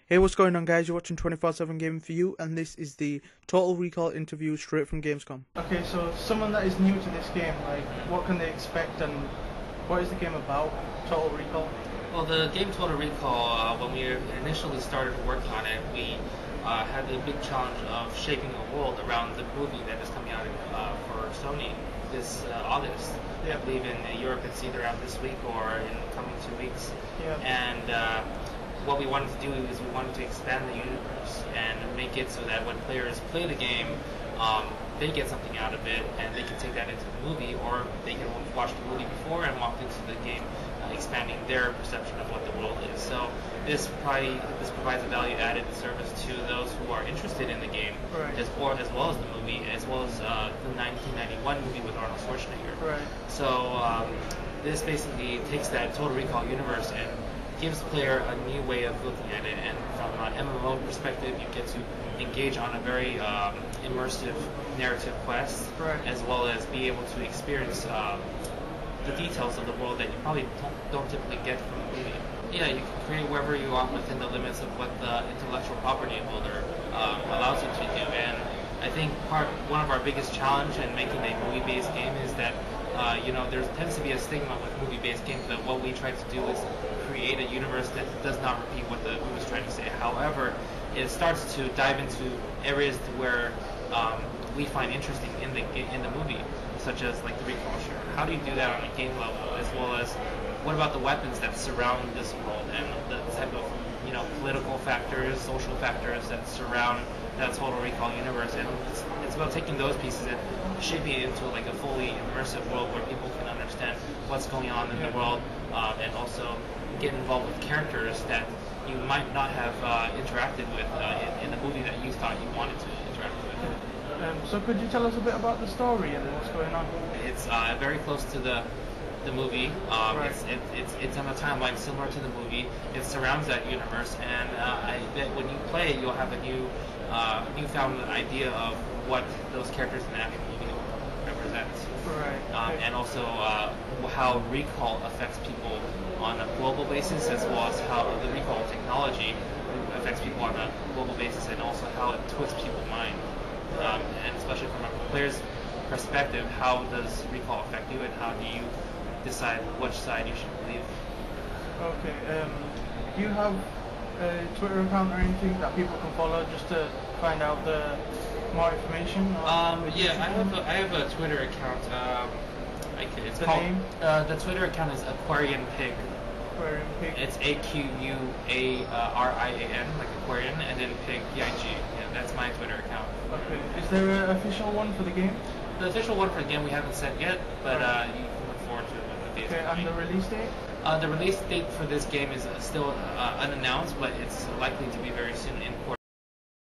Hey, what's going on, guys? You're watching 24/7 Gaming for You, and this is the Total Recall interview straight from Gamescom. Okay, so someone that is new to this game, like, what can they expect, and what is the game about, Total Recall? Well, the game Total Recall, when we initially started working on it, we had the big challenge of shaping a world around the movie that is coming out for Sony this August. Yeah. I believe in Europe it's either out this week or in the coming 2 weeks. Yeah. And what we wanted to do is we wanted to expand the universe and make it so that when players play the game, they get something out of it, and they can take that into the movie, or they can watch the movie before and walk into the game, expanding their perception of what the world is. So this provides a value-added service to those who are interested in the game, right, as well as the movie, as well as the 1991 movie with Arnold Schwarzenegger. Right. So this basically takes that Total Recall universe and gives the player a new way of looking at it, and from an MMO perspective, you get to engage on a very immersive narrative quest, right, as well as be able to experience the details of the world that you probably don't typically get from a movie. Yeah, you can create wherever you want within the limits of what the intellectual property holder allows you to do, and I think one of our biggest challenge in making a movie-based game is that there tends to be a stigma with movie-based games, but what we try to do is create a universe that does not repeat what the movie is trying to say. However, it starts to dive into areas where we find interesting in the movie, such as like the recall share. How do you do that on a game level, as well as what about the weapons that surround this world and the type of political factors, social factors that surround that Total Recall universe, and it's about taking those pieces and shaping it into like a fully immersive world where people can understand what's going on in the world, and also get involved with characters that you might not have interacted with in the movie that you thought you wanted to interact with. So could you tell us a bit about the story and what's going on? It's very close to the movie. Right. It's on a timeline similar to the movie. It surrounds that universe, and I bet when you play it, you'll have a newfound idea of what those characters in the actual movie represent. Right. And also how recall affects people on a global basis, as well as how the recall technology affects people on a global basis, and also how it twists people's mind. And especially from a player's perspective, how does recall affect you, and how do you decide which side you should believe? Okay. Do you have a Twitter account or anything that people can follow just to find out more information? Yeah, I have a Twitter account. It's the called, name? The Twitter account is Aquarian Pig. Aquarian Pig. It's AQUARIAN, like Aquarian, and then Pig, PIG. Yeah, that's my Twitter account. Okay. Is there an official one for the game? The official one for the game we haven't set yet, but you can look forward to it when the days are coming. And the release date? The release date for this game is still unannounced, but it's likely to be very soon in quarter